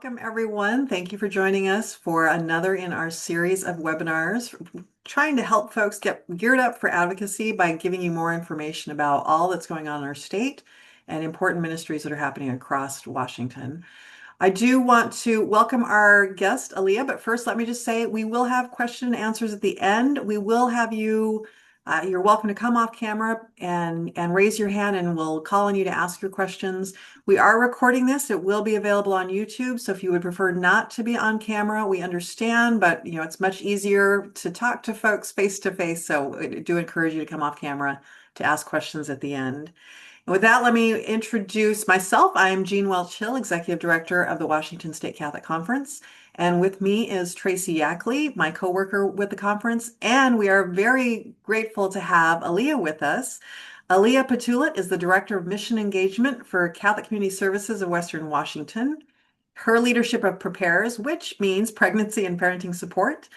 Welcome, everyone. Thank you for joining us for another in our series of webinars, trying to help folks get geared up for advocacy by giving you more information about all that's going on in our state and important ministries that are happening across Washington. I do want to welcome our guest, Aleah, but first let me just say we will have question and answers at the end. We will have you're welcome to come off camera and raise your hand and we'll call on you to ask your questions. We are recording this. It will be available on YouTube. So if you would prefer not to be on camera, we understand, but it's much easier to talk to folks face to face. So I do encourage you to come off camera to ask questions at the end. And with that, let me introduce myself. I am Jean Welch-Hill, Executive Director of the Washington State Catholic Conference. And with me is Tracy Yackley, my coworker with the conference. And we are very grateful to have Aleah with us. Aleah Patulot is the Director of Mission Engagement for Catholic Community Services of Western Washington. Her leadership of Prepares, which means pregnancy and parenting support,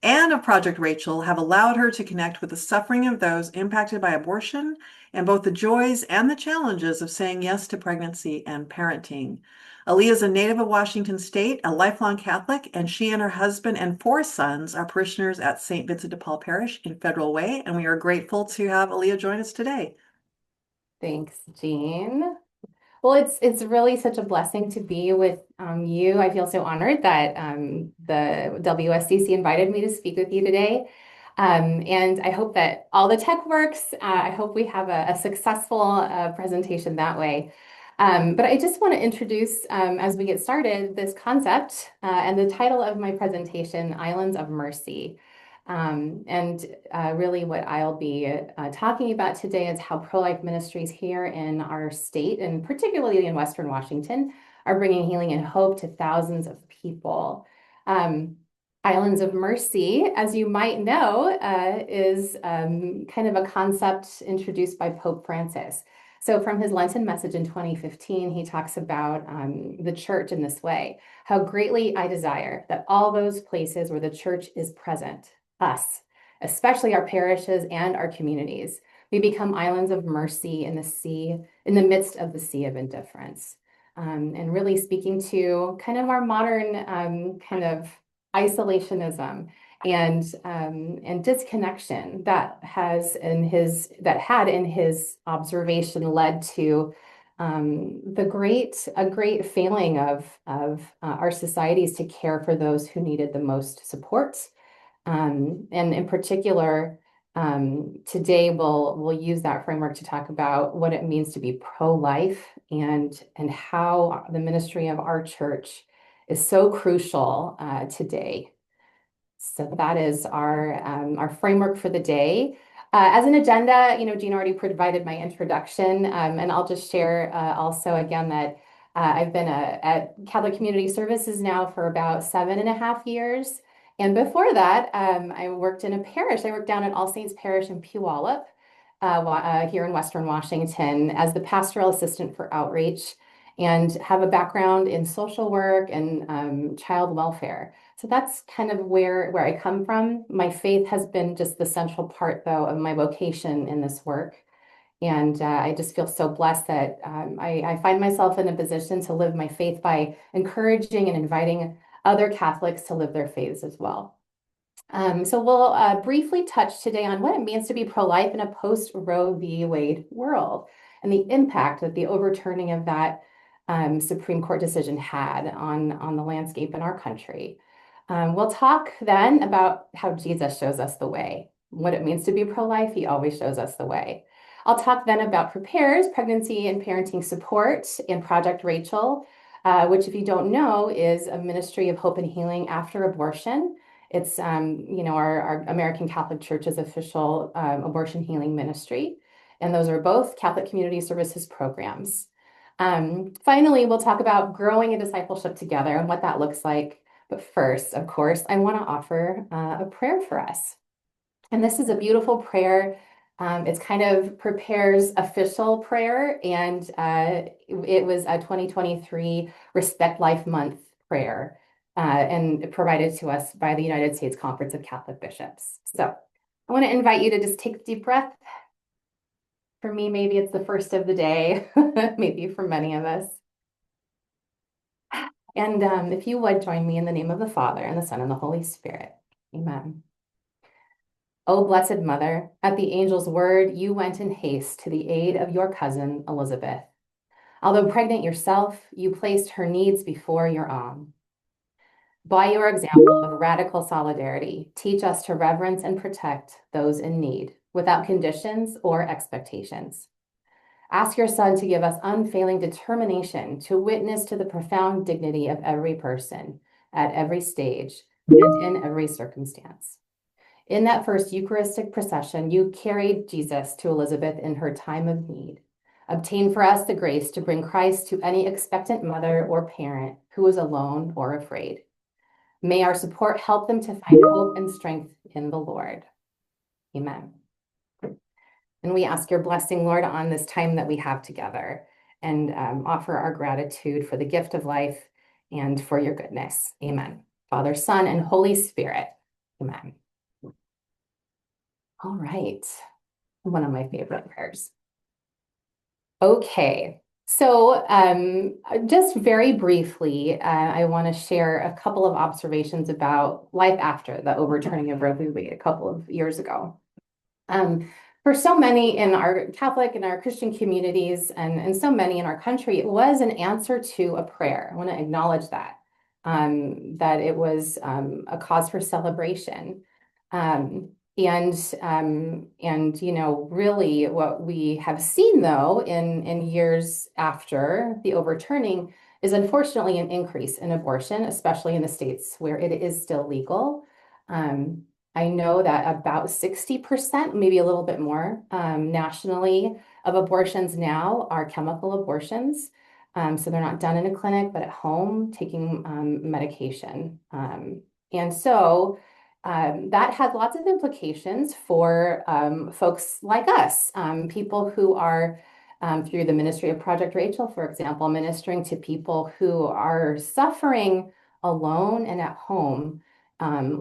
and of Project Rachel have allowed her to connect with the suffering of those impacted by abortion and both the joys and the challenges of saying yes to pregnancy and parenting. Aleah is a native of Washington State, a lifelong Catholic, and she and her husband and 4 sons are parishioners at St. Vincent de Paul Parish in Federal Way, and we are grateful to have Aleah join us today. Thanks, Jean. Well, it's really such a blessing to be with you. I feel so honored that the WSCC invited me to speak with you today. And I hope that all the tech works. I hope we have a successful presentation that way. But I just want to introduce, as we get started, this concept and the title of my presentation, Islands of Mercy. Really what I'll be talking about today is how pro-life ministries here in our state, and particularly in Western Washington, are bringing healing and hope to thousands of people. Islands of Mercy, as you might know, is kind of a concept introduced by Pope Francis. So from his Lenten message in 2015, he talks about the church in this way: how greatly I desire that all those places where the church is present, us, especially our parishes and our communities, we become islands of mercy in the sea, in the midst of the sea of indifference. And really speaking to kind of our modern kind of isolationism and disconnection that had in his observation led to a great failing of our societies to care for those who needed the most support. And in particular, today we'll use that framework to talk about what it means to be pro-life and how the ministry of our church is so crucial today. So that is our framework for the day. As an agenda, Jean already provided my introduction, and I'll just share also again that I've been at Catholic Community Services now for about 7.5 years. And before that, I worked in a parish. I worked down at All Saints Parish in Puyallup here in Western Washington as the pastoral assistant for outreach, and have a background in social work and child welfare. So that's kind of where I come from. My faith has been just the central part, though, of my vocation in this work. And I just feel so blessed that I find myself in a position to live my faith by encouraging and inviting other Catholics to live their faiths as well. So we'll briefly touch today on what it means to be pro-life in a post-Roe v. Wade world and the impact that the overturning of that Supreme Court decision had on the landscape in our country. We'll talk then about how Jesus shows us the way, what it means to be pro-life. He always shows us the way. I'll talk then about Prepares, pregnancy and parenting support, and Project Rachel, which, if you don't know, is a ministry of hope and healing after abortion. It's our American Catholic Church's official abortion healing ministry, and those are both Catholic Community Services programs. Finally, we'll talk about growing a discipleship together and what that looks like. But first, of course, I want to offer a prayer for us. And this is a beautiful prayer. It's kind of Prepares' official prayer, and it was a 2023 Respect Life Month prayer, and provided to us by the United States Conference of Catholic Bishops. So I want to invite you to just take a deep breath. For me, maybe it's the first of the day, maybe for many of us. And if you would join me in the name of the Father, and the Son, and the Holy Spirit. Amen. O Blessed Mother, at the angel's word, you went in haste to the aid of your cousin Elizabeth. Although pregnant yourself, you placed her needs before your own. By your example of radical solidarity, teach us to reverence and protect those in need without conditions or expectations. Ask your Son to give us unfailing determination to witness to the profound dignity of every person at every stage and in every circumstance. In that first Eucharistic procession, you carried Jesus to Elizabeth in her time of need. Obtain for us the grace to bring Christ to any expectant mother or parent who is alone or afraid. May our support help them to find hope and strength in the Lord. Amen. And we ask your blessing, Lord, on this time that we have together, and offer our gratitude for the gift of life and for your goodness. Amen. Father, Son, and Holy Spirit. Amen. All right. One of my favorite prayers. Okay. So just very briefly, I want to share a couple of observations about life after the overturning of Roe v. Wade a couple of years ago. For so many in our Catholic and our Christian communities, and so many in our country, it was an answer to a prayer. I want to acknowledge that, that it was a cause for celebration. And you know, really what we have seen though in years after the overturning is unfortunately an increase in abortion, especially in the states where it is still legal. I know that about 60%, maybe a little bit more, nationally, of abortions now are chemical abortions. So they're not done in a clinic, but at home taking medication. And so that had lots of implications for folks like us, people who are through the Ministry of Project Rachel, for example, ministering to people who are suffering alone and at home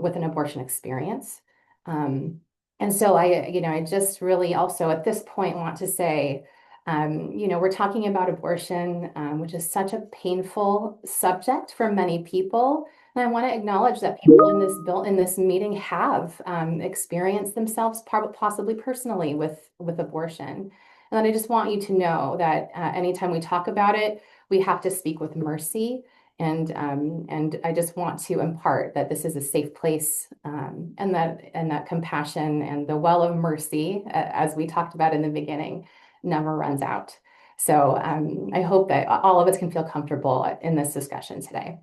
with an abortion experience. And so I just really also at this point want to say, we're talking about abortion, which is such a painful subject for many people. And I want to acknowledge that people in this meeting have experienced themselves possibly personally with abortion. And then I just want you to know that anytime we talk about it, we have to speak with mercy. And I just want to impart that this is a safe place, and that compassion and the well of mercy, as we talked about in the beginning, never runs out. So I hope that all of us can feel comfortable in this discussion today.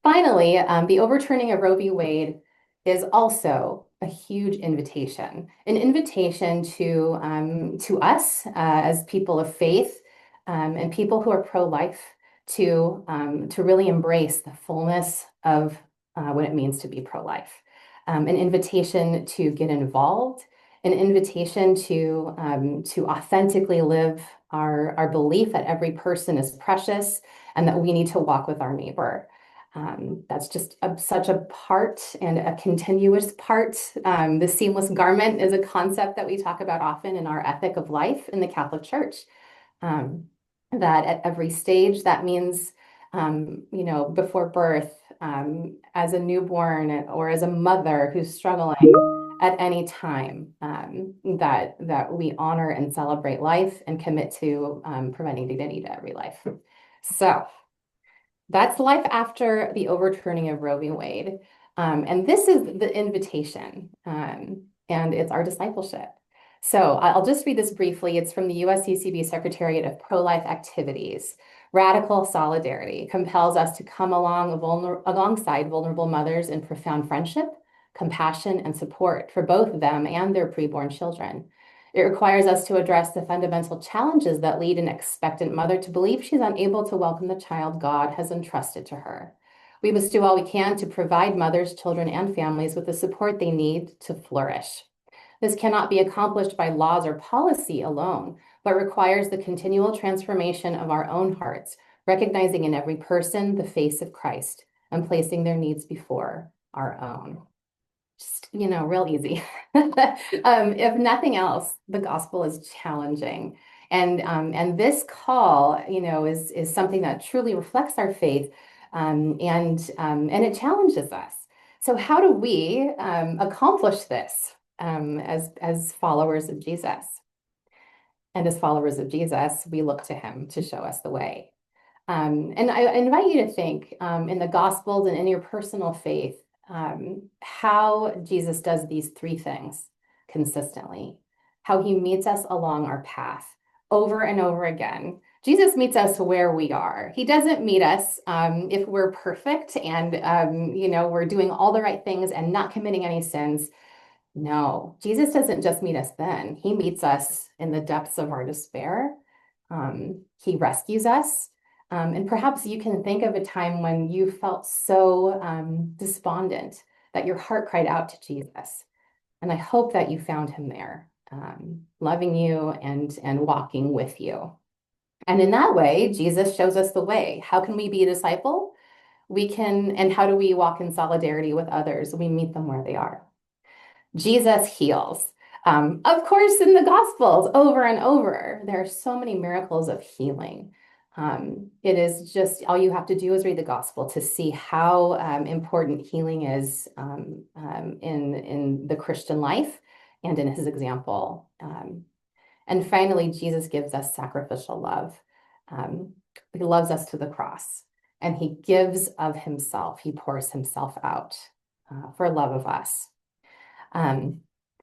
Finally, the overturning of Roe v. Wade is also a huge invitation, an invitation to us as people of faith and people who are pro-life to really embrace the fullness of what it means to be pro-life, an invitation to get involved, an invitation to authentically live our belief that every person is precious and that we need to walk with our neighbor. That's just such a part and a continuous part. The seamless garment is a concept that we talk about often in our ethic of life in the Catholic Church. That at every stage, that means, before birth, as a newborn or as a mother who's struggling at any time, that we honor and celebrate life and commit to providing dignity to every life. So that's life after the overturning of Roe v. Wade. And this is the invitation, and it's our discipleship. So I'll just read this briefly. It's from the WSCC Secretariat of Pro-Life Activities. Radical solidarity compels us to come alongside vulnerable mothers in profound friendship, compassion, and support for both them and their preborn children. It requires us to address the fundamental challenges that lead an expectant mother to believe she's unable to welcome the child God has entrusted to her. We must do all we can to provide mothers, children, and families with the support they need to flourish. This cannot be accomplished by laws or policy alone, but requires the continual transformation of our own hearts, recognizing in every person the face of Christ and placing their needs before our own. Just, real easy. If nothing else, the gospel is challenging. And this call, is something that truly reflects our faith, And it challenges us. So how do we accomplish this as followers of Jesus? And as followers of Jesus, we look to him to show us the way. And I invite you to think in the Gospels and in your personal faith how Jesus does these three things consistently, how he meets us along our path over and over again. Jesus meets us where we are. He doesn't meet us if we're perfect and we're doing all the right things and not committing any sins. No, Jesus doesn't just meet us then. He meets us in the depths of our despair. He rescues us. And perhaps you can think of a time when you felt so despondent that your heart cried out to Jesus. And I hope that you found him there, loving you and walking with you. And in that way, Jesus shows us the way. How can we be a disciple? And how do we walk in solidarity with others? We meet them where they are. Jesus heals. Of course, in the Gospels, over and over, there are so many miracles of healing. It is just all you have to do is read the Gospel to see how important healing is in the Christian life and in his example. And finally, Jesus gives us sacrificial love. He loves us to the cross, and he gives of himself. He pours himself out for love of us.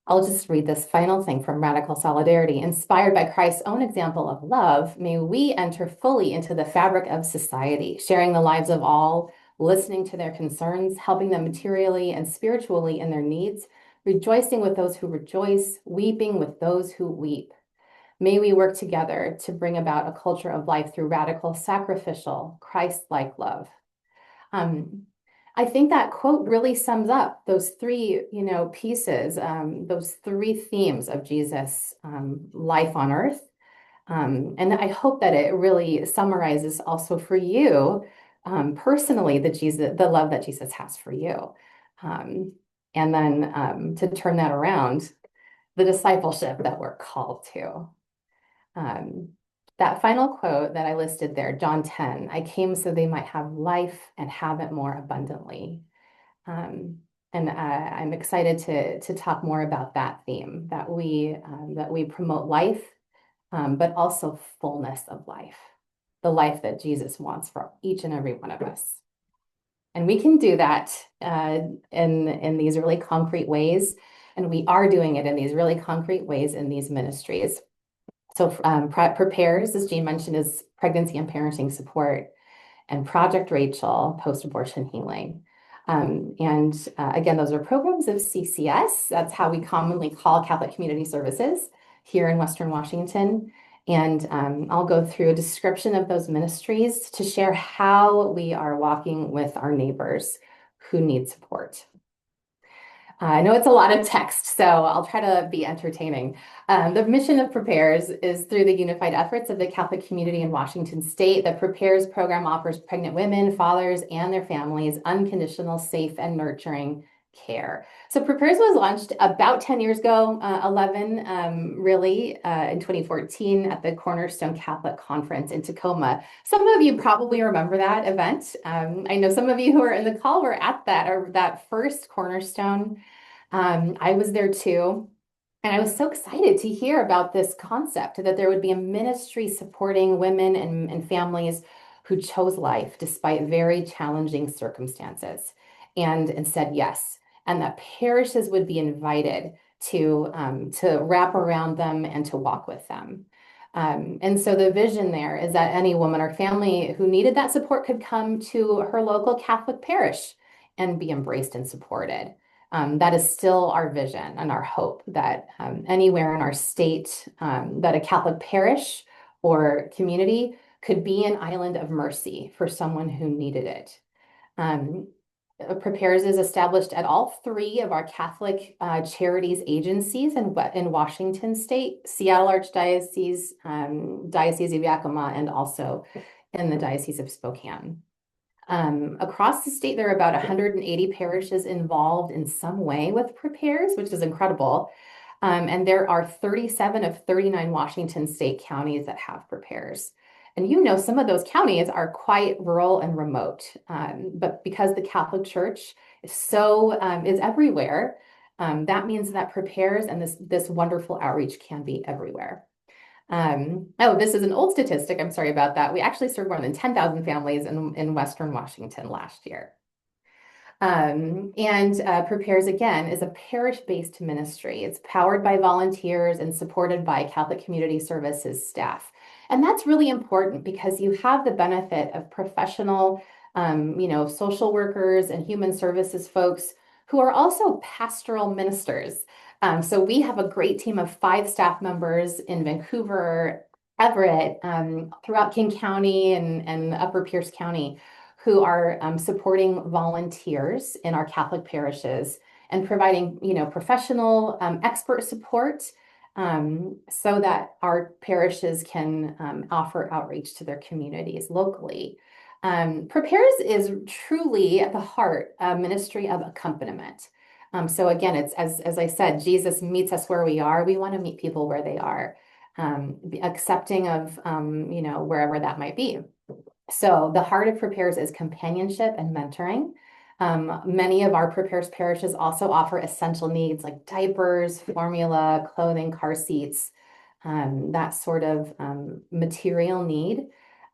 I'll just read this final thing from Radical Solidarity. Inspired by Christ's own example of love, may we enter fully into the fabric of society, sharing the lives of all, listening to their concerns, helping them materially and spiritually in their needs, rejoicing with those who rejoice, weeping with those who weep. May we work together to bring about a culture of life through radical, sacrificial, Christ-like love. I think that quote really sums up those three, pieces, those three themes of Jesus' life on earth. And I hope that it really summarizes also for you personally the love that Jesus has for you. And then to turn that around, the discipleship that we're called to. That final quote that I listed there, John 10, I came so they might have life and have it more abundantly. And I'm excited to talk more about that theme, that we promote life, but also fullness of life, the life that Jesus wants for each and every one of us. And we can do that in these really concrete ways, and we are doing it in these really concrete ways in these ministries. So Prepares, as Jean mentioned, is pregnancy and parenting support, and Project Rachel, post-abortion healing. Again, those are programs of CCS. That's how we commonly call Catholic Community Services here in Western Washington. And I'll go through a description of those ministries to share how we are walking with our neighbors who need support. I know it's a lot of text, so I'll try to be entertaining. The mission of Prepares is through the unified efforts of the Catholic community in Washington State. The Prepares program offers pregnant women, fathers, and their families unconditional, safe, and nurturing care. So Prepares was launched about 10 years ago, 11 really, in 2014 at the Cornerstone Catholic Conference in Tacoma. Some of you probably remember that event. I know some of you who are in the call were at that first Cornerstone. I was there too. And I was so excited to hear about this concept that there would be a ministry supporting women and families who chose life despite very challenging circumstances and said yes. And that parishes would be invited to wrap around them and to walk with them. And so the vision there is that any woman or family who needed that support could come to her local Catholic parish and be embraced and supported. That is still our vision and our hope that anywhere in our state that a Catholic parish or community could be an island of mercy for someone who needed it. Prepares is established at all three of our Catholic charities agencies in Washington State, Seattle Archdiocese, Diocese of Yakima, and also in the Diocese of Spokane. Across the state, there are about 180 parishes involved in some way with Prepares, which is incredible. And there are 37 of 39 Washington state counties that have Prepares. And some of those counties are quite rural and remote. But because the Catholic Church is everywhere, that means that prepares and this wonderful outreach can be everywhere. Oh, this is an old statistic. I'm sorry about that. We actually served more than 10,000 families in Western Washington last year. Prepares, again, is a parish-based ministry. It's powered by volunteers and supported by Catholic Community Services staff. And that's really important because you have the benefit of professional, social workers and human services folks who are also pastoral ministers. So we have a great team of 5 staff members in Vancouver, Everett, throughout King County and Upper Pierce County, who are supporting volunteers in our Catholic parishes and providing, professional expert support so that our parishes can offer outreach to their communities locally. Prepares is truly at the heart a ministry of accompaniment. So again, it's as I said, Jesus meets us where we are. We want to meet people where they are, accepting of wherever that might be. So the heart of Prepares is companionship and mentoring. Many of our Prepares parishes also offer essential needs like diapers, formula, clothing, car seats, that sort of material need.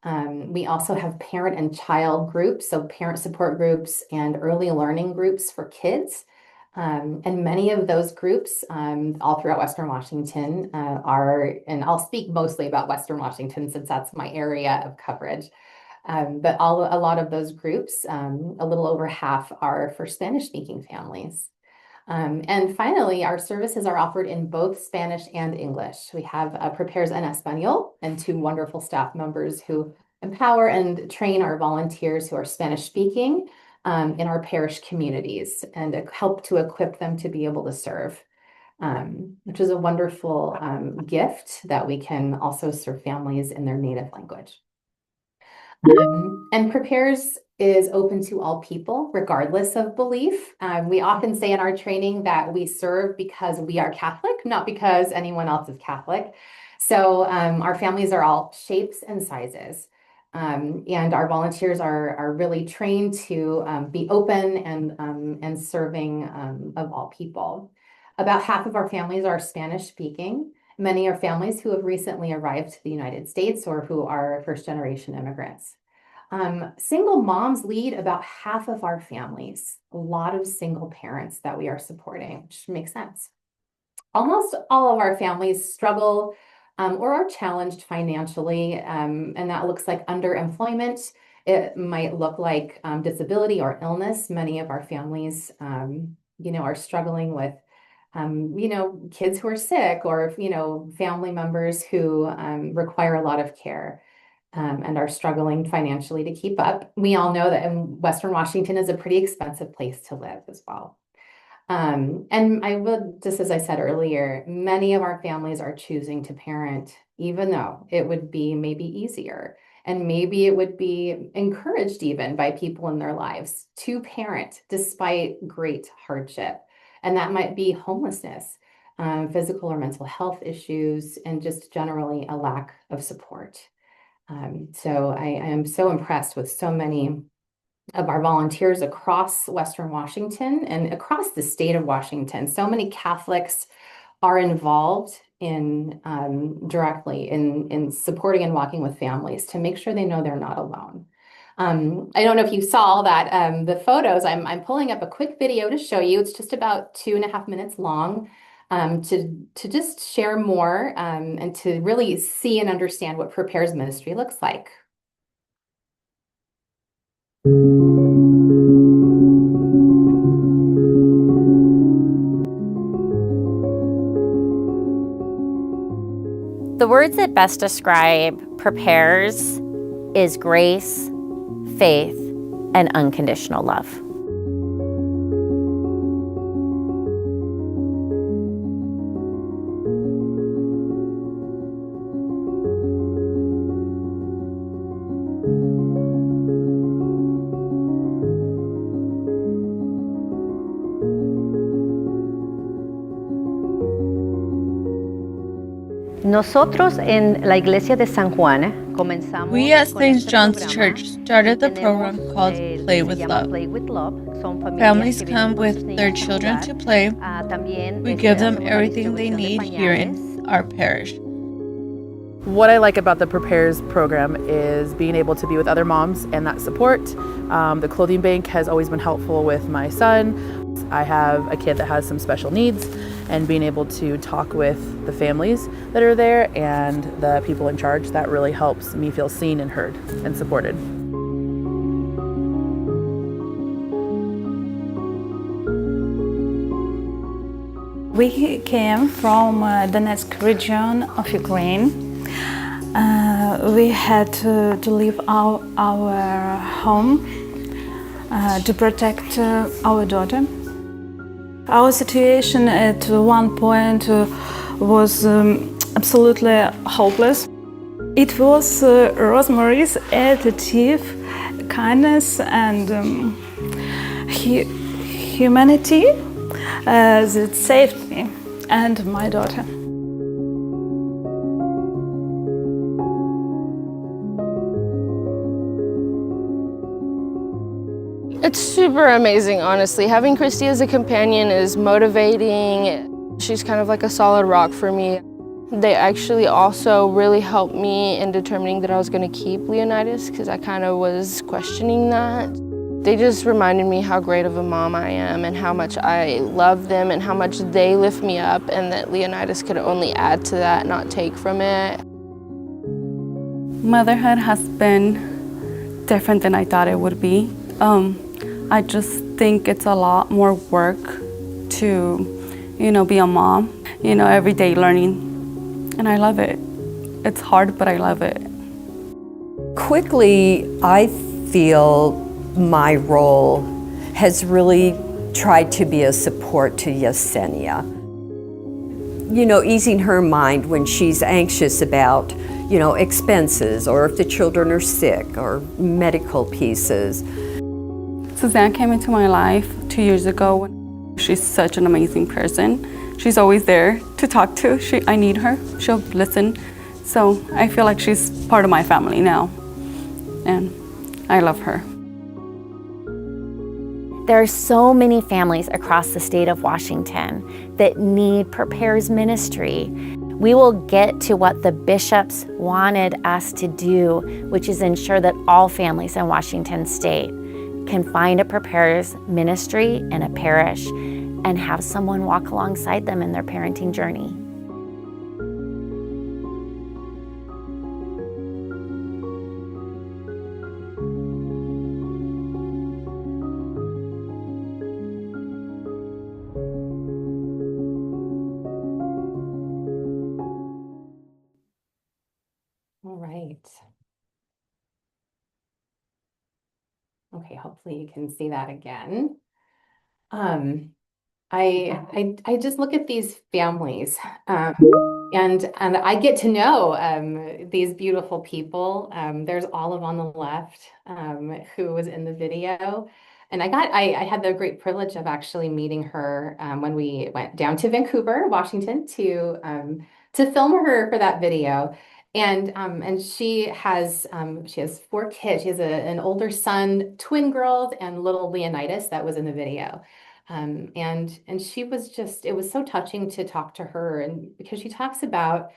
We also have parent and child groups, so parent support groups and early learning groups for kids. And many of those groups all throughout Western Washington and I'll speak mostly about Western Washington since that's my area of coverage. But a lot of those groups, a little over half are for Spanish-speaking families. And finally, our services are offered in both Spanish and English. We have Prepares en Español and 2 wonderful staff members who empower and train our volunteers who are Spanish-speaking in our parish communities and help to equip them to be able to serve, which is a wonderful gift that we can also serve families in their native language. And Prepares is open to all people, regardless of belief. We often say in our training that we serve because we are Catholic, not because anyone else is Catholic. So our families are all shapes and sizes. And our volunteers are really trained to be open and serving of all people. About half of our families are Spanish speaking. Many are families who have recently arrived to the United States or who are first-generation immigrants. Single moms lead about half of our families, a lot of single parents that we are supporting, which makes sense. Almost all of our families struggle or are challenged financially, and that looks like underemployment. It might look like disability or illness. Many of our families, are struggling with kids who are sick or, family members who require a lot of care and are struggling financially to keep up. We all know that in Western Washington is a pretty expensive place to live as well. And I would, just as I said earlier, many of our families are choosing to parent, even though it would be maybe easier. And maybe it would be encouraged even by people in their lives to parent despite great hardship. And that might be homelessness, physical or mental health issues, and just generally a lack of support. So I am so impressed with so many of our volunteers across Western Washington and across the state of Washington. So many Catholics are involved in directly in supporting and walking with families to make sure they know they're not alone. I don't know if you saw that the photos, I'm pulling up a quick video to show you. It's just about 2.5 minutes long to just share more and to really see and understand what Prepares ministry looks like. The words that best describe Prepares is grace, faith, and unconditional love. Nosotros en la iglesia de San Juan comenzamos. We at St. John's Church started the program called Play with Love. Families come with their children to play. We give them everything they need here in our parish. What I like about the Prepares program is being able to be with other moms and that support. The clothing bank has always been helpful with my son. I have a kid that has some special needs, and being able to talk with the families that are there and the people in charge, that really helps me feel seen and heard and supported. We came from Donetsk region of Ukraine. We had to leave our home to protect our daughter. Our situation at one point was absolutely hopeless. It was Rosemary's attitude, kindness, and humanity that saved me and my daughter. It's super amazing, honestly. Having Christy as a companion is motivating. She's kind of like a solid rock for me. They actually also really helped me in determining that I was going to keep Leonidas, because I kind of was questioning that. They just reminded me how great of a mom I am and how much I love them and how much they lift me up, and that Leonidas could only add to that, not take from it. Motherhood has been different than I thought it would be. I just think it's a lot more work to, be a mom, every day learning, and I love it. It's hard, but I love it. Quickly, I feel my role has really tried to be a support to Yesenia. Easing her mind when she's anxious about, expenses, or if the children are sick, or medical pieces. Suzanne came into my life 2 years ago. She's such an amazing person. She's always there to talk to. I need her. She'll listen. So I feel like she's part of my family now, and I love her. There are so many families across the state of Washington that need Prepares ministry. We will get to what the bishops wanted us to do, which is ensure that all families in Washington state can find a Prepares ministry in a parish and have someone walk alongside them in their parenting journey. All right. Okay, hopefully you can see that again. I just look at these families, and I get to know these beautiful people. There's Olive on the left, who was in the video, and I had the great privilege of actually meeting her when we went down to Vancouver, Washington, to film her for that video. And she has 4 kids. She has an older son, twin girls, and little Leonidas that was in the video. And she was it was so touching to talk to her, and because she talks about,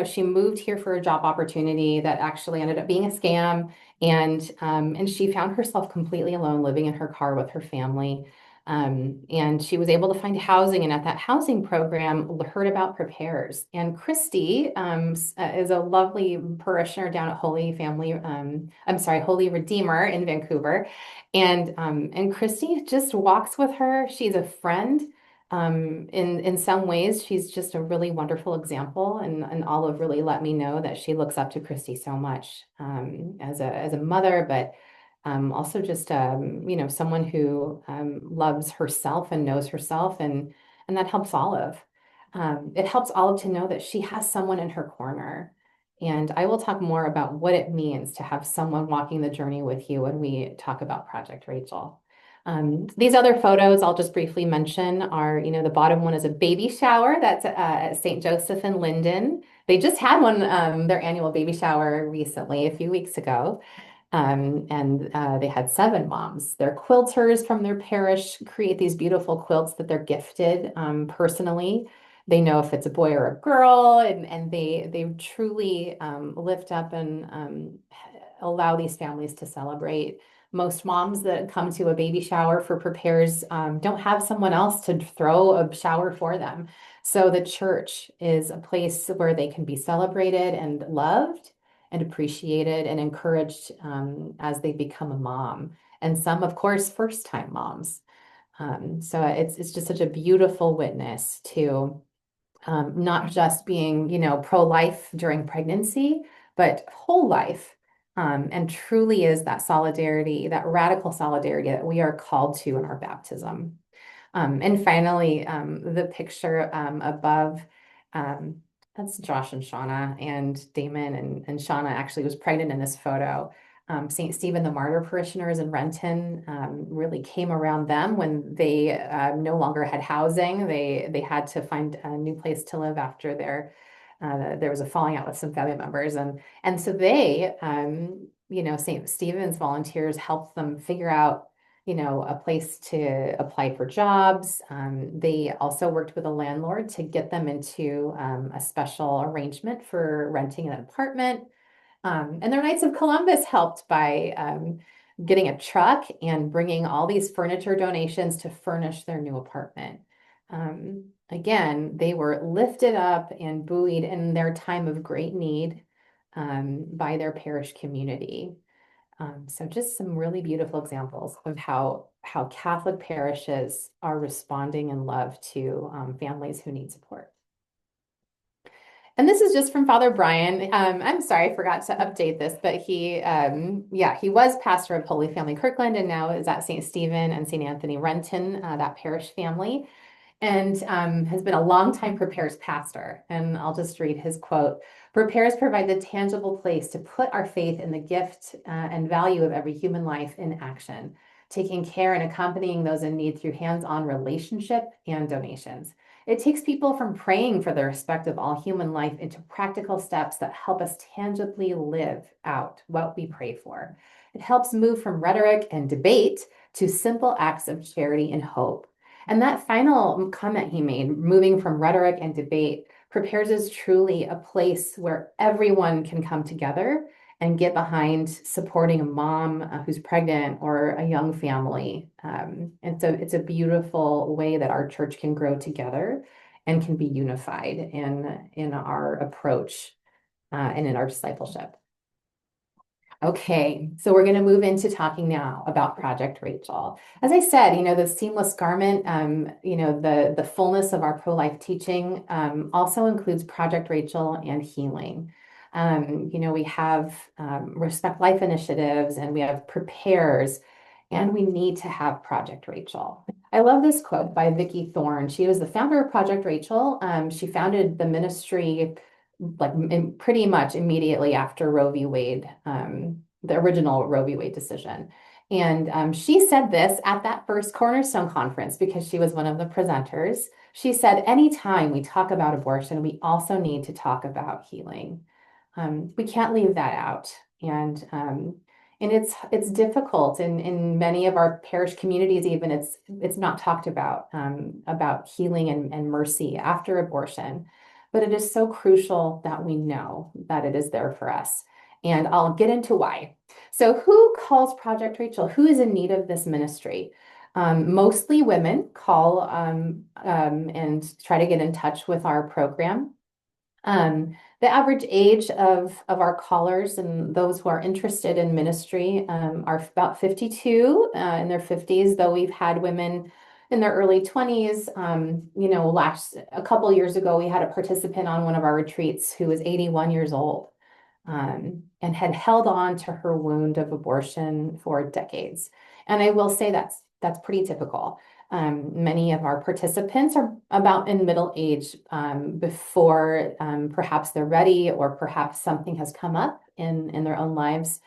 she moved here for a job opportunity that actually ended up being a scam, and she found herself completely alone living in her car with her family. And she was able to find housing, and at that housing program heard about Prepares. And Christy is a lovely parishioner down at Holy Redeemer in Vancouver, and Christy just walks with her. She's a friend. In some ways, she's just a really wonderful example, and Olive really let me know that she looks up to Christy so much as a mother, but also just someone who loves herself and knows herself, and that helps Olive. It helps Olive to know that she has someone in her corner. And I will talk more about what it means to have someone walking the journey with you when we talk about Project Rachel. These other photos I'll just briefly mention are, the bottom one is a baby shower that's at St. Joseph in Linden. They just had one, their annual baby shower recently, a few weeks ago. And they had 7 moms. They're quilters from their parish, create these beautiful quilts that they're gifted personally. They know if it's a boy or a girl, and they truly lift up and allow these families to celebrate. Most moms that come to a baby shower for prepares don't have someone else to throw a shower for them. So the church is a place where they can be celebrated and loved and appreciated and encouraged as they become a mom. And some, of course, first-time moms. So it's just such a beautiful witness to not just being, pro-life during pregnancy, but whole life. And truly is that solidarity, that radical solidarity that we are called to in our baptism. And finally, the picture above, that's Josh and Shauna, and Damon and Shauna actually was pregnant in this photo. St. Stephen the Martyr parishioners in Renton really came around them when they no longer had housing. They had to find a new place to live after there was a falling out with some family members. And so they, St. Stephen's volunteers helped them figure out a place to apply for jobs. They also worked with a landlord to get them into a special arrangement for renting an apartment. And their Knights of Columbus helped by getting a truck and bringing all these furniture donations to furnish their new apartment. Again, they were lifted up and buoyed in their time of great need by their parish community. So just some really beautiful examples of how Catholic parishes are responding in love to families who need support. And this is just from Father Brian. I'm sorry, I forgot to update this, but he was pastor of Holy Family Kirkland and now is at St. Stephen and St. Anthony Renton, that parish family, and has been a longtime Prepares pastor. And I'll just read his quote. Prepares provide the tangible place to put our faith in the gift and value of every human life in action, taking care and accompanying those in need through hands-on relationship and donations. It takes people from praying for the respect of all human life into practical steps that help us tangibly live out what we pray for. It helps move from rhetoric and debate to simple acts of charity and hope. And that final comment he made, moving from rhetoric and debate, Prepares is truly a place where everyone can come together and get behind supporting a mom who's pregnant or a young family. And so it's a beautiful way that our church can grow together and can be unified in our approach and in our discipleship. Okay, so we're going to move into talking now about Project Rachel. As I said, the seamless garment, the fullness of our pro-life teaching also includes Project Rachel and healing. We have Respect Life initiatives and we have Prepares, and we need to have Project Rachel. I love this quote by Vicki Thorne. She was the founder of Project Rachel. She founded the ministry pretty much immediately after Roe v. Wade, the original Roe v. Wade decision. And she said this at that first Cornerstone conference because she was one of the presenters. She said, anytime we talk about abortion, we also need to talk about healing. We can't leave that out. And it's difficult in many of our parish communities, even it's not talked about healing and mercy after abortion. But it is so crucial that we know that it is there for us. And I'll get into why. So who calls Project Rachel? Who is in need of this ministry? Mostly women call and try to get in touch with our program. The average age of our callers and those who are interested in ministry are about 52 in their 50s, though we've had women in their early 20s. A couple years ago, we had a participant on one of our retreats who was 81 years old and had held on to her wound of abortion for decades. And I will say that's pretty typical. Many of our participants are about in middle age before perhaps they're ready or perhaps something has come up in their own lives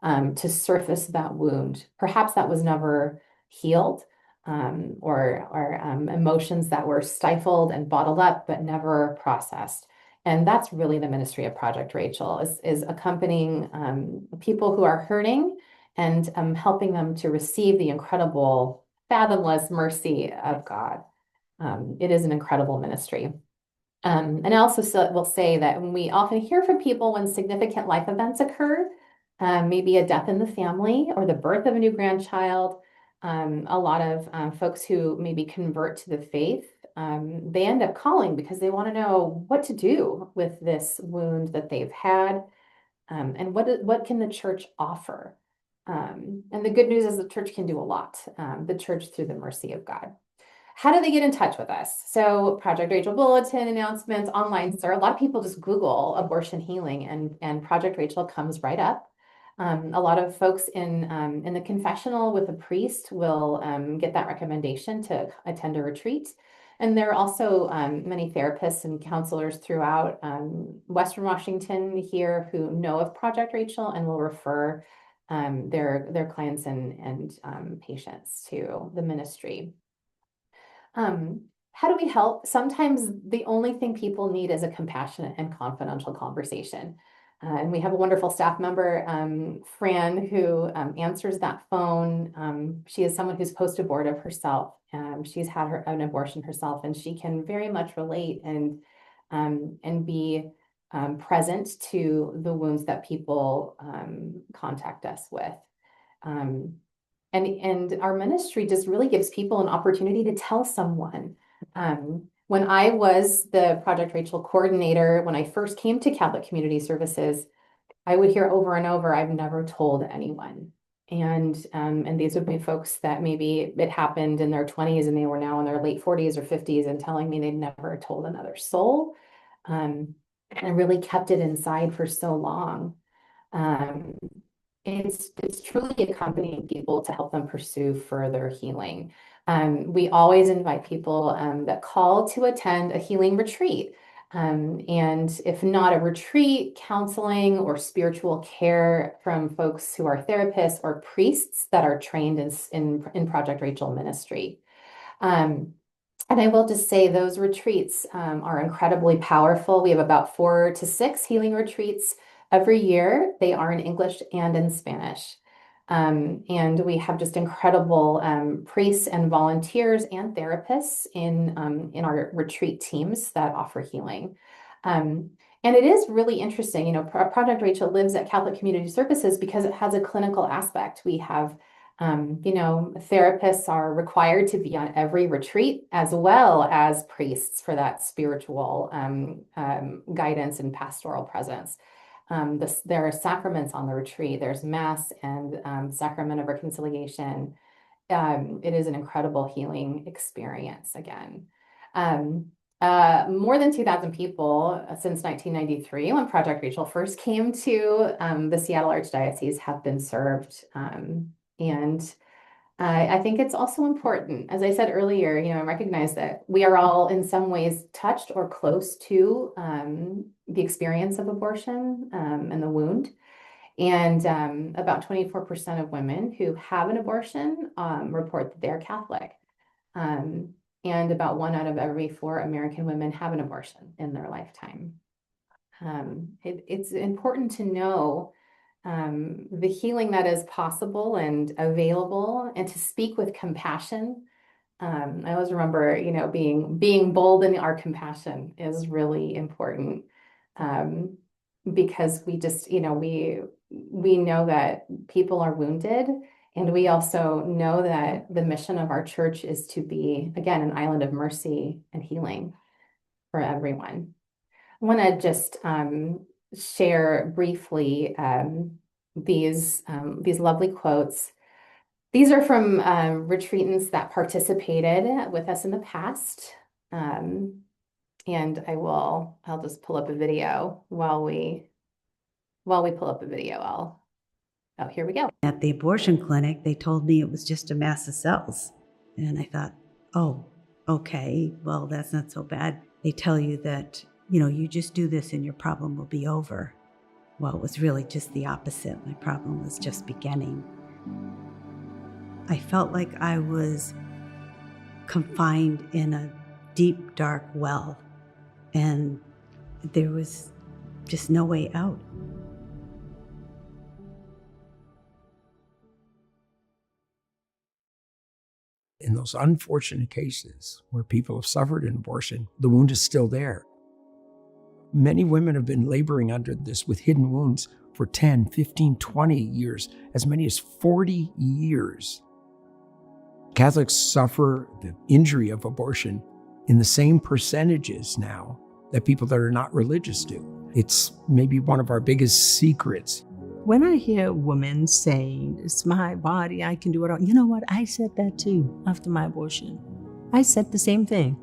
to surface that wound. Perhaps that was never healed. Or emotions that were stifled and bottled up but never processed. And that's really the ministry of Project Rachel, is accompanying people who are hurting and helping them to receive the incredible, fathomless mercy of God. It is an incredible ministry. And I also will say that when we often hear from people when significant life events occur, maybe a death in the family or the birth of a new grandchild, a lot of folks who maybe convert to the faith, they end up calling because they want to know what to do with this wound that they've had, and what can the church offer. And the good news is the church can do a lot, the church through the mercy of God. How do they get in touch with us? So Project Rachel Bulletin, announcements, online, sir. A lot of people just Google abortion healing and Project Rachel comes right up. A lot of folks in the confessional with a priest will get that recommendation to attend a retreat. And there are also many therapists and counselors throughout Western Washington here who know of Project Rachel and will refer their clients and patients to the ministry. How do we help? Sometimes the only thing people need is a compassionate and confidential conversation. And we have a wonderful staff member, Fran, who answers that phone. She is someone who's post-abortive herself. She's had an abortion herself, and she can very much relate and be present to the wounds that people contact us with. And our ministry just really gives people an opportunity to tell someone. When I was the Project Rachel coordinator, when I first came to Catholic Community Services, I would hear over and over, I've never told anyone. And these would be folks that maybe it happened in their 20s and they were now in their late 40s or 50s and telling me they'd never told another soul. And really kept it inside for so long. It's truly accompanying people to help them pursue further healing. We always invite people that call to attend a healing retreat. And if not a retreat, counseling or spiritual care from folks who are therapists or priests that are trained in Project Rachel ministry. And I will just say those retreats are incredibly powerful. We have about 4 to 6 healing retreats every year. They are in English and in Spanish. And we have just incredible priests and volunteers and therapists in our retreat teams that offer healing. And it is really interesting, Project Rachel lives at Catholic Community Services because it has a clinical aspect. We have therapists are required to be on every retreat as well as priests for that spiritual guidance and pastoral presence. There are sacraments on the retreat. There's Mass and Sacrament of Reconciliation. It is an incredible healing experience again. More than 2,000 people since 1993, when Project Rachel first came to the Seattle Archdiocese, have been served. And I think it's also important, as I said earlier, I recognize that we are all in some ways touched or close to the experience of abortion and the wound. And about 24% of women who have an abortion report that they're Catholic. And about 1 out of every 4 American women have an abortion in their lifetime. It's important to know the healing that is possible and available, and to speak with compassion. I always remember, being bold in our compassion is really important, because we just, we know that people are wounded, and we also know that the mission of our church is to be, again, an island of mercy and healing for everyone. I want to just share briefly these lovely quotes. These are from retreatants that participated with us in the past. And I'll just pull up a video while we pull up a video. Oh, here we go. At the abortion clinic, they told me it was just a mass of cells. And I thought, oh, okay, well, that's not so bad. They tell you that, you just do this and your problem will be over. Well, it was really just the opposite. My problem was just beginning. I felt like I was confined in a deep, dark well. And there was just no way out. In those unfortunate cases where people have suffered an abortion, the wound is still there. Many women have been laboring under this with hidden wounds for 10, 15, 20 years, as many as 40 years. Catholics suffer the injury of abortion in the same percentages now that people that are not religious do. It's maybe one of our biggest secrets. When I hear women saying, it's my body, I can do it all, you know what? I said that too after my abortion. I said the same thing.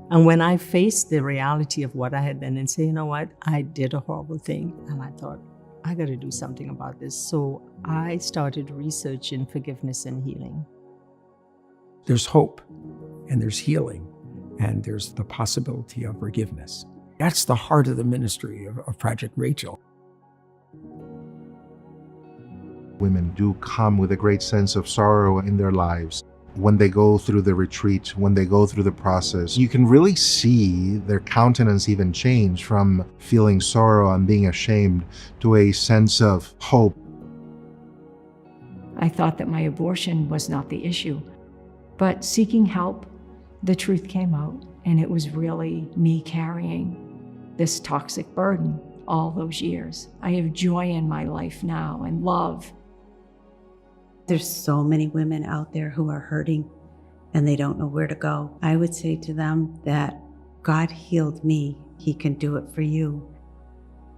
And when I faced the reality of what I had done and say, you know what? I did a horrible thing. And I thought, I got to do something about this. So I started researching forgiveness and healing. There's hope, and there's healing, and there's the possibility of forgiveness. That's the heart of the ministry of Project Rachel. Women do come with a great sense of sorrow in their lives. When they go through the retreat, when they go through the process, you can really see their countenance even change from feeling sorrow and being ashamed to a sense of hope. I thought that my abortion was not the issue, but seeking help, the truth came out, and it was really me carrying this toxic burden all those years. I have joy in my life now and love. There's so many women out there who are hurting and they don't know where to go. I would say to them that God healed me. He can do it for you.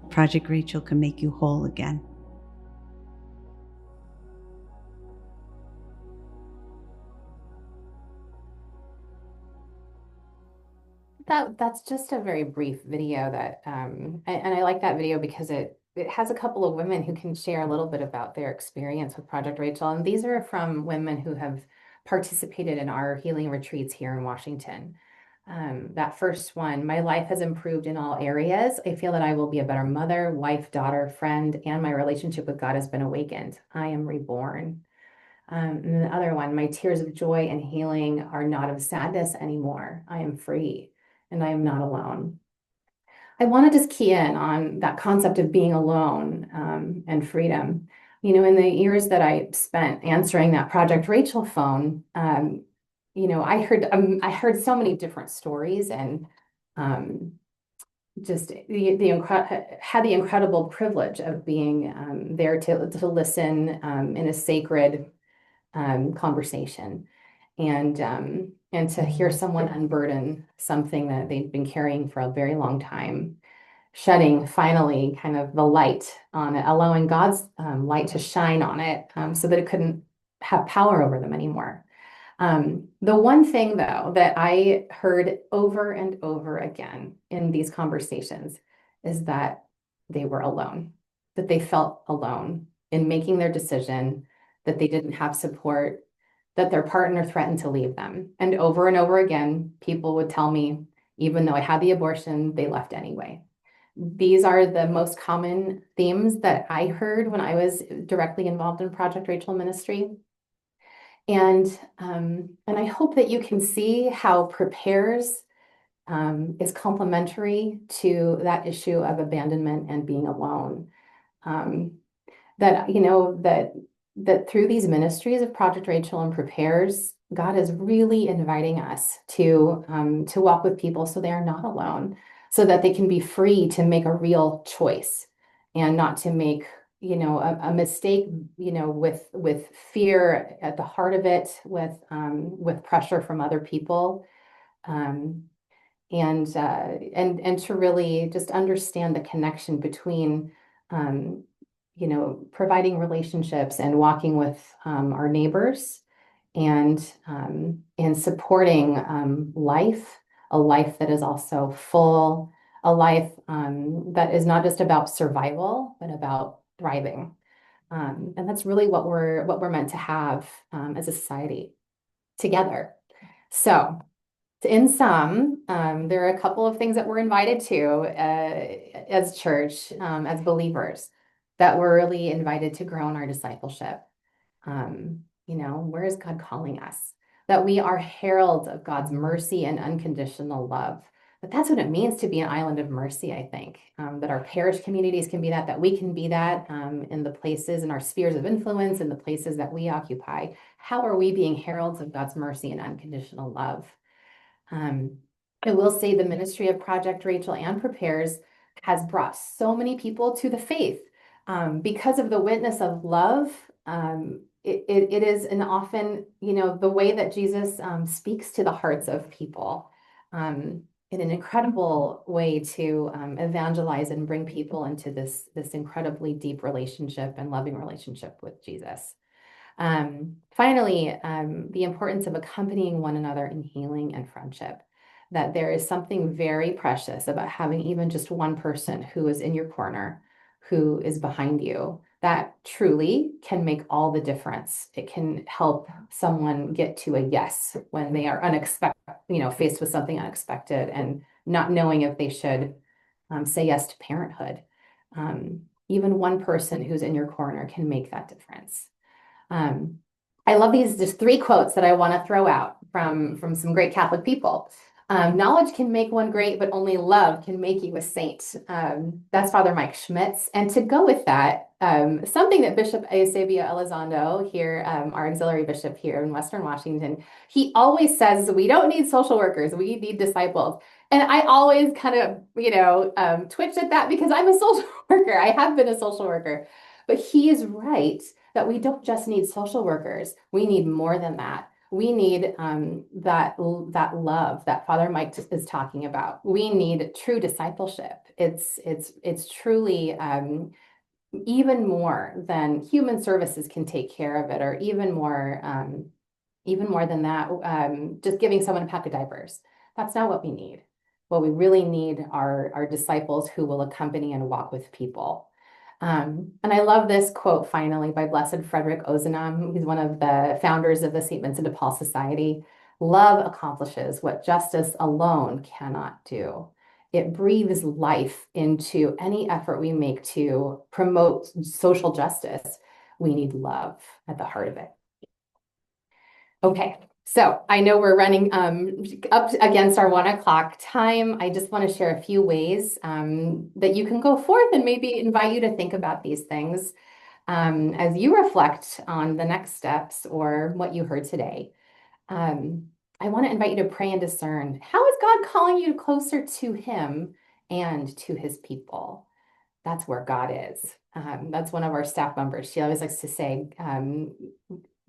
Project Rachel can make you whole again. That's just a very brief video that, and I like that video because it has a couple of women who can share a little bit about their experience with Project Rachel. And these are from women who have participated in our healing retreats here in Washington. That first one, my life has improved in all areas. I feel that I will be a better mother, wife, daughter, friend, and my relationship with God has been awakened. I am reborn. And the other one, my tears of joy and healing are not of sadness anymore. I am free and I am not alone. I want to just key in on that concept of being alone and freedom. You know, in the years that I spent answering that Project Rachel phone, you know, I heard so many different stories, and just had the incredible privilege of being there to listen in a sacred conversation, and to hear someone unburden something that they've been carrying for a very long time, shedding finally kind of the light on it, allowing God's light to shine on it, so that it couldn't have power over them anymore. The one thing, though, that I heard over and over again in these conversations is that they were alone, that they felt alone in making their decision, that they didn't have support, that their partner threatened to leave them. And over again, people would tell me, even though I had the abortion, they left anyway. These are the most common themes that I heard when I was directly involved in Project Rachel ministry. And I hope that you can see how Prepares is complementary to that issue of abandonment and being alone. That, you know, that through these ministries of Project Rachel and Prepares, God is really inviting us to walk with people so they are not alone, so that they can be free to make a real choice and not to make, you know, a mistake, you know, with fear at the heart of it, with pressure from other people, and to really just understand the connection between, you know, providing relationships and walking with our neighbors, and supporting life, a life that is also full, a life that is not just about survival, but about thriving. And that's really what we're meant to have as a society together. So in sum, there are a couple of things that we're invited to as church, as believers, that we're really invited to grow in our discipleship. You know, where is God calling us? That we are heralds of God's mercy and unconditional love, But that's what it means to be an island of mercy, I think, that our parish communities can be that we can be that in the places, in our spheres of influence, in the places that we occupy. How are we being heralds of God's mercy and unconditional love? I will say the ministry of Project Rachel and Prepares has brought so many people to the faith because of the witness of love. It is an often, the way that Jesus speaks to the hearts of people in an incredible way to evangelize and bring people into this incredibly deep relationship and loving relationship with Jesus. Finally, the importance of accompanying one another in healing and friendship. That there is something very precious about having even just one person who is in your corner, who is behind you, that truly can make all the difference. It can help someone get to a yes when they are faced with something unexpected and not knowing if they should say yes to parenthood. Even one person who's in your corner can make that difference. I love these just 3 quotes that I want to throw out from some great Catholic people. Knowledge can make one great, but only love can make you a saint. That's Father Mike Schmitz. And to go with that, something that Bishop Eusebio Elizondo here, our auxiliary bishop here in Western Washington, he always says, we don't need social workers, we need disciples. And I always kind of, twitch at that because I'm a social worker. I have been a social worker. But he is right that we don't just need social workers. We need more than that. We need that love that Father Mike is talking about. We need true discipleship. It's truly even more than human services can take care of it, or even more than that, just giving someone a pack of diapers. That's not what we need. What we really need are disciples who will accompany and walk with people. And I love this quote finally by Blessed Frederick Ozanam. He's one of the founders of the St. Vincent de Paul Society. Love accomplishes what justice alone cannot do. It breathes life into any effort we make to promote social justice. We need love at the heart of it. Okay, so I know we're running up against our 1 o'clock time. I just want to share a few ways that you can go forth and maybe invite you to think about these things as you reflect on the next steps or what you heard today. I want to invite you to pray and discern. How is God calling you closer to Him and to His people? That's where God is. That's one of our staff members. She always likes to say,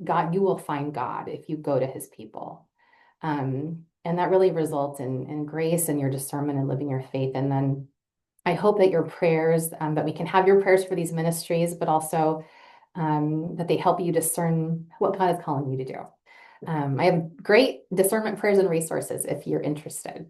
God, you will find God if you go to His people. And that really results in grace and your discernment and living your faith. And then I hope that your prayers, that we can have your prayers for these ministries, but also that they help you discern what God is calling you to do. I have great discernment prayers and resources if you're interested.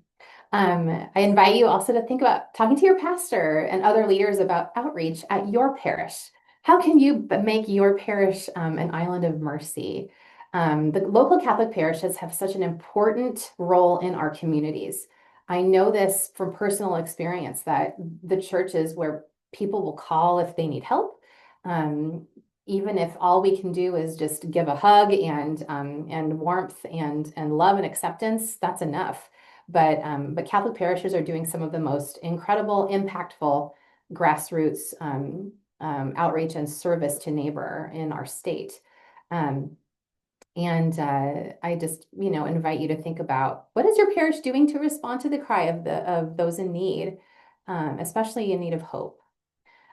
I invite you also to think about talking to your pastor and other leaders about outreach at your parish. How can you make your parish an island of mercy? The local Catholic parishes have such an important role in our communities. I know this from personal experience that the churches where people will call if they need help, even if all we can do is just give a hug and warmth and love and acceptance, that's enough. But Catholic parishes are doing some of the most incredible, impactful grassroots outreach and service to neighbor in our state. I just, invite you to think about what is your parish doing to respond to the cry of those in need, especially in need of hope.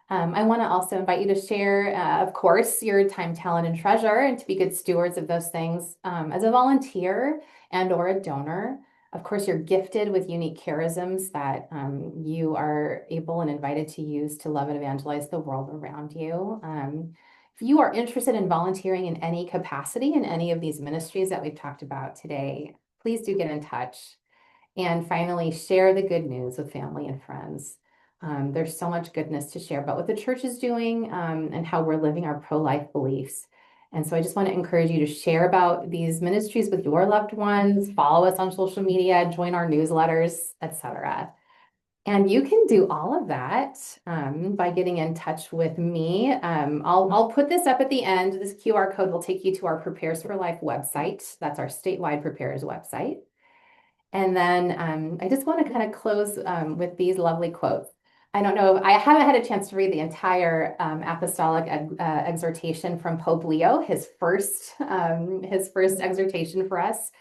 I want to also invite you to share, of course, your time, talent, and treasure, and to be good stewards of those things as a volunteer and or a donor. Of course, you're gifted with unique charisms that you are able and invited to use to love and evangelize the world around you. If you are interested in volunteering in any capacity in any of these ministries that we've talked about today, please do get in touch. And finally, share the good news with family and friends. There's so much goodness to share about what the church is doing and how we're living our pro-life beliefs. And so I just want to encourage you to share about these ministries with your loved ones, follow us on social media, join our newsletters, etc. And you can do all of that by getting in touch with me. I'll put this up at the end. This QR code will take you to our Prepares for Life website. That's our statewide Prepares website. And then I just want to kind of close with these lovely quotes. I don't know, I haven't had a chance to read the entire apostolic exhortation from Pope Leo, his first exhortation for us.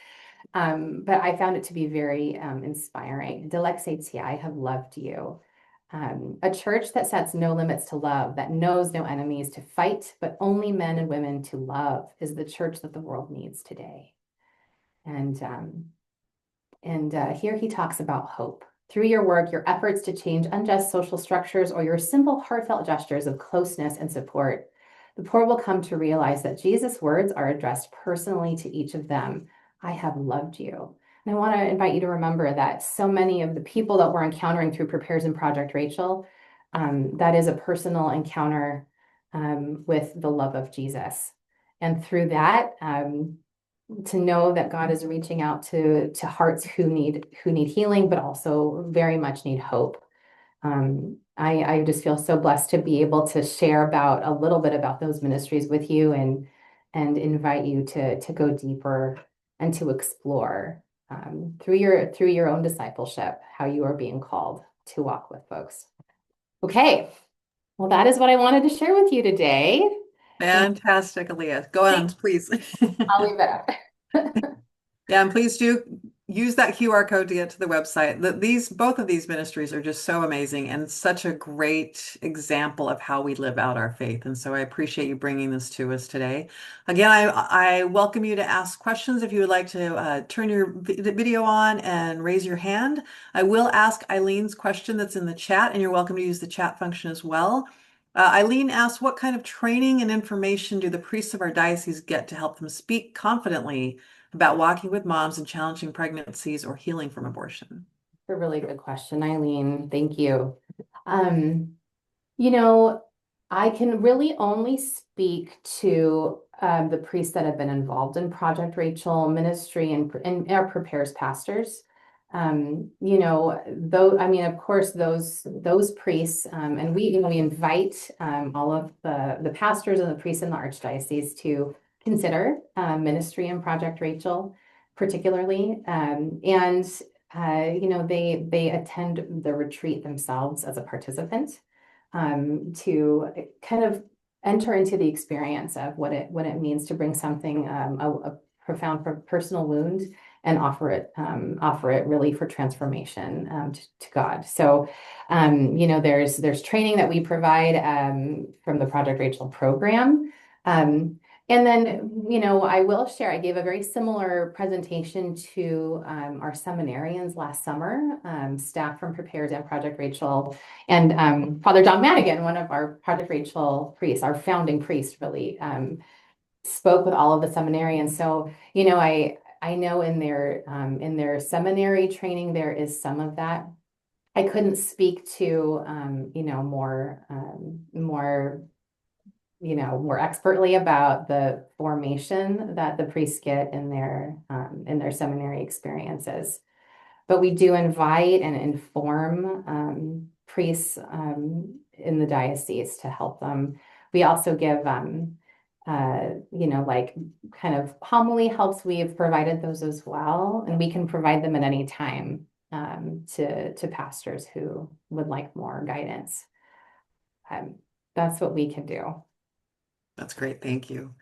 But I found it to be very inspiring. Dilexati, I have loved you. A church that sets no limits to love, that knows no enemies to fight, but only men and women to love, is the church that the world needs today. And here he talks about hope. Through your work, your efforts to change unjust social structures, or your simple, heartfelt gestures of closeness and support, the poor will come to realize that Jesus' words are addressed personally to each of them. I have loved you. And I want to invite you to remember that so many of the people that we're encountering through Prepares and Project Rachel, that is a personal encounter with the love of Jesus. And through that, to know that God is reaching out to hearts who need healing, but also very much need hope. I just feel so blessed to be able to share about a little bit about those ministries with you, and invite you to go deeper and to explore through your own discipleship how you are being called to walk with folks. Okay, well, that is what I wanted to share with you today. Fantastic, Aleah. Go on, please. I'll leave it up. Yeah, and please do use that QR code to get to the website. Both of these ministries are just so amazing and such a great example of how we live out our faith. And so I appreciate you bringing this to us today. Again, I welcome you to ask questions if you would like to turn your video on and raise your hand. I will ask Eileen's question that's in the chat, and you're welcome to use the chat function as well. Eileen asks, what kind of training and information do the priests of our diocese get to help them speak confidently about walking with moms and challenging pregnancies or healing from abortion? A really good question, Eileen. Thank you. I can really only speak to the priests that have been involved in Project Rachel ministry and our Prepares pastors. Of course, those priests, and we invite all of the pastors and the priests in the Archdiocese to consider ministry in Project Rachel, particularly. They attend the retreat themselves as a participant to kind of enter into the experience of what it means to bring something, a profound personal wound, and offer it really for transformation to God. So, there's training that we provide from the Project Rachel program. And then, I will share, I gave a very similar presentation to our seminarians last summer, staff from Prepares and Project Rachel, and Father John Madigan, one of our Project Rachel priests, our founding priest, really spoke with all of the seminarians. So, I know in their seminary training, there is some of that. I couldn't speak to, more expertly about the formation that the priests get in their seminary experiences. But we do invite and inform priests in the diocese to help them. We also give, kind of homily helps. We have provided those as well, and we can provide them at any time to pastors who would like more guidance. That's what we can do. That's great. Thank you.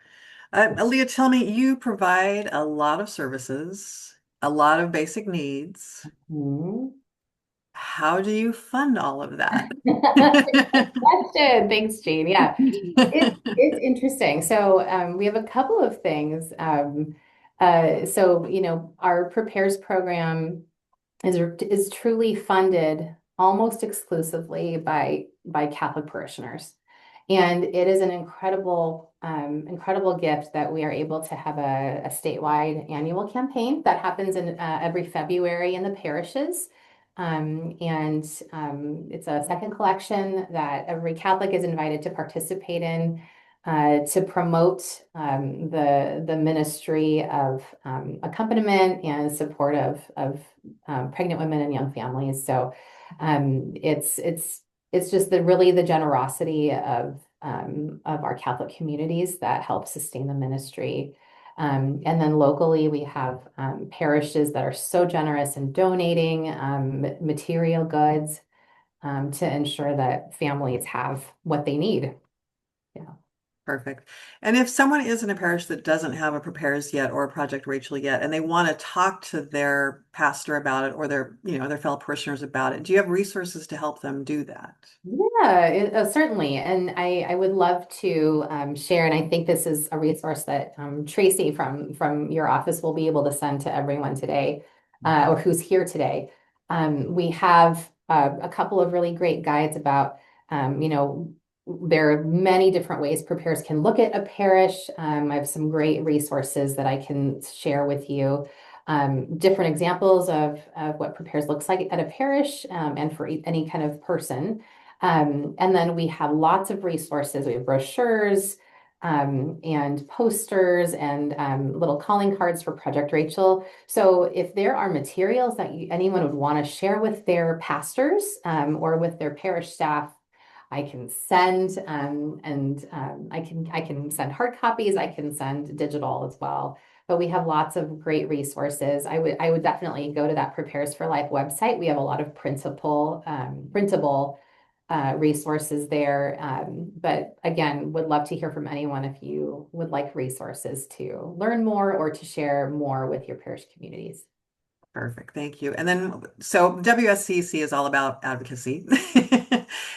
Aleah, tell me, you provide a lot of services, a lot of basic needs. Mm-hmm. How do you fund all of that? Question. Thanks, Jane. Yeah, it's interesting. So we have a couple of things. Our Prepares program is truly funded almost exclusively by Catholic parishioners. And it is an incredible gift that we are able to have a statewide annual campaign that happens in every February in the parishes. It's a second collection that every Catholic is invited to participate in to promote the ministry of accompaniment and support of pregnant women and young families. So it's just the generosity of our Catholic communities that help sustain the ministry. And then locally, we have parishes that are so generous in donating material goods to ensure that families have what they need. Yeah. Perfect. And if someone is in a parish that doesn't have a Prepares yet or a Project Rachel yet, and they want to talk to their pastor about it or their, their fellow parishioners about it, do you have resources to help them do that? Yeah, certainly. And I would love to share, and I think this is a resource that Tracy from your office will be able to send to everyone today, or who's here today. We have a couple of really great guides about, there are many different ways preparers can look at a parish. I have some great resources that I can share with you. Different examples of what prepares looks like at a parish and for any kind of person. And then we have lots of resources. We have brochures and posters and little calling cards for Project Rachel. So if there are materials that anyone would want to share with their pastors or with their parish staff, I can send I can send hard copies. I can send digital as well. But we have lots of great resources. I would definitely go to that Prepares for Life website. We have a lot of printable resources there. But again, would love to hear from anyone if you would like resources to learn more or to share more with your parish communities. Perfect. Thank you. And then, so WSCC is all about advocacy.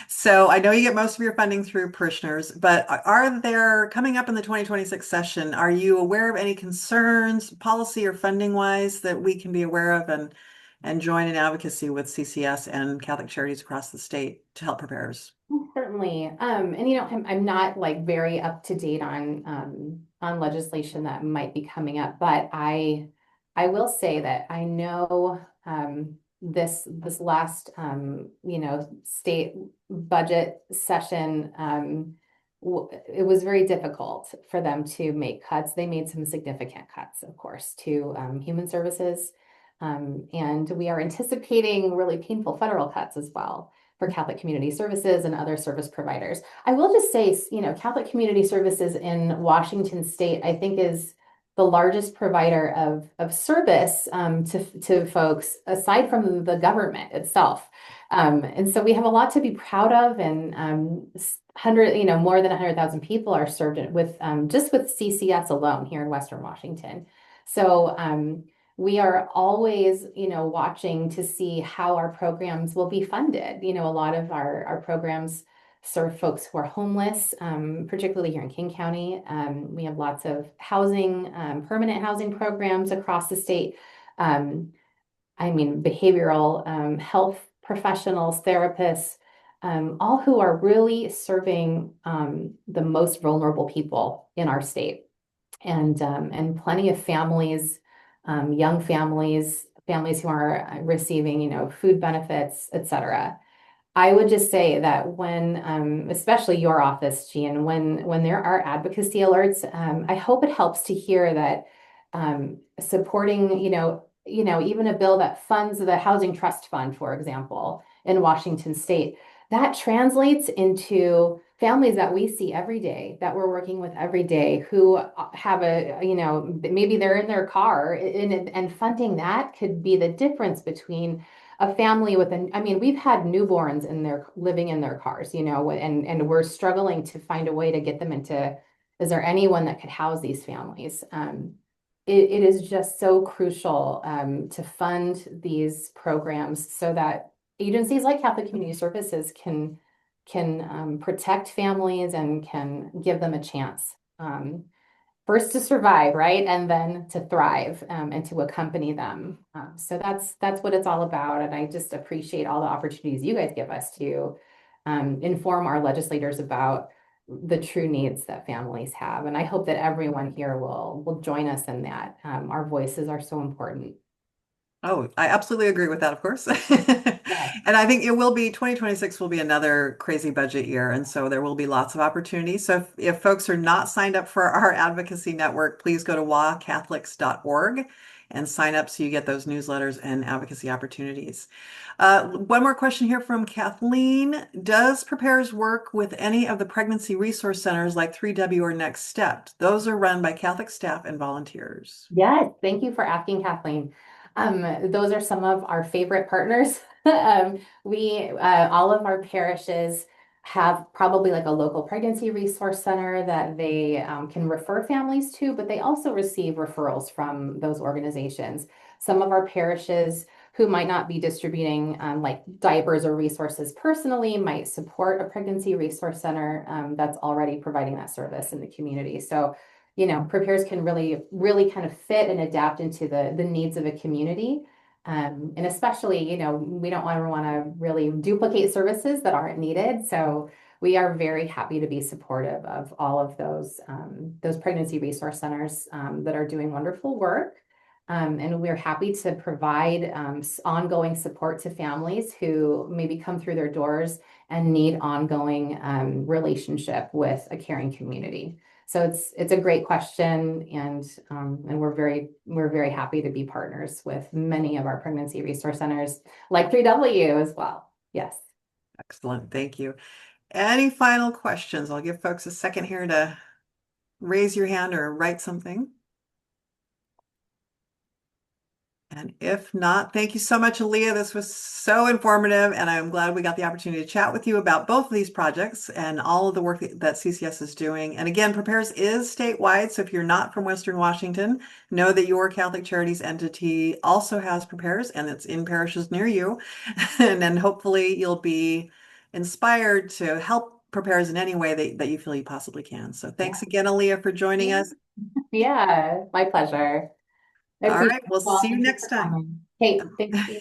So I know you get most of your funding through parishioners, but are there, coming up in the 2026 session, are you aware of any concerns, policy or funding wise, that we can be aware of and join in advocacy with CCS and Catholic Charities across the state to help preparers? Certainly. And I'm not like very up to date on legislation that might be coming up, but I will say that I know this last state budget session, it was very difficult for them to make cuts. They made some significant cuts, of course, to human services. And we are anticipating really painful federal cuts as well for Catholic Community Services and other service providers. I will just say, Catholic Community Services in Washington State, I think, is the largest provider of service to folks aside from the government itself. And so we have a lot to be proud of, and more than 100,000 people are served with just with CCS alone here in Western Washington. So we are always, watching to see how our programs will be funded. A lot of our programs serve folks who are homeless, particularly here in King County. We have lots of housing, permanent housing programs across the state. Behavioral health professionals, therapists, all who are really serving the most vulnerable people in our state, and plenty of families, young families who are receiving, food benefits, etc. I would just say that when, especially your office, Jean, when there are advocacy alerts, I hope it helps to hear that supporting, even a bill that funds the Housing Trust Fund, for example, in Washington State, that translates into families that we see every day, that we're working with every day, who have maybe they're in their car, and funding that could be the difference between a family with we've had newborns living in their cars, and we're struggling to find a way to get them is there anyone that could house these families? It is just so crucial to fund these programs so that agencies like Catholic Community Services can protect families and can give them a chance. First to survive, right? And then to thrive and to accompany them. So that's what it's all about. And I just appreciate all the opportunities you guys give us to inform our legislators about the true needs that families have. And I hope that everyone here will join us in that. Our voices are so important. Oh, I absolutely agree with that, of course. And I think 2026 will be another crazy budget year. And so there will be lots of opportunities. So if folks are not signed up for our advocacy network, please go to wacatholics.org and sign up so you get those newsletters and advocacy opportunities. One more question here from Kathleen. Does Prepares work with any of the pregnancy resource centers like 3W or Next Step? Those are run by Catholic staff and volunteers. Yes, thank you for asking, Kathleen. Those are some of our favorite partners. All of our parishes have probably like a local pregnancy resource center that they can refer families to, but they also receive referrals from those organizations. Some of our parishes who might not be distributing like diapers or resources personally might support a pregnancy resource center that's already providing that service in the community. So, Prepares can really kind of fit and adapt into the needs of a community. And especially, we don't ever want to really duplicate services that aren't needed. So we are very happy to be supportive of all of those pregnancy resource centers that are doing wonderful work. And we're happy to provide ongoing support to families who maybe come through their doors and need ongoing relationship with a caring community. So it's a great question, and we're very happy to be partners with many of our pregnancy resource centers, like 3W as well. Yes. Excellent, thank you. Any final questions? I'll give folks a second here to raise your hand or write something. And if not, thank you so much, Aleah. This was so informative, and I'm glad we got the opportunity to chat with you about both of these projects and all of the work that CCS is doing. And again, Prepares is statewide, so if you're not from Western Washington, know that your Catholic Charities entity also has Prepares, and it's in parishes near you. And then hopefully you'll be inspired to help Prepares in any way that you feel you possibly can. So thanks again, Aleah, for joining us. Yeah, my pleasure. All right, we'll see you next time. Hey, thank you.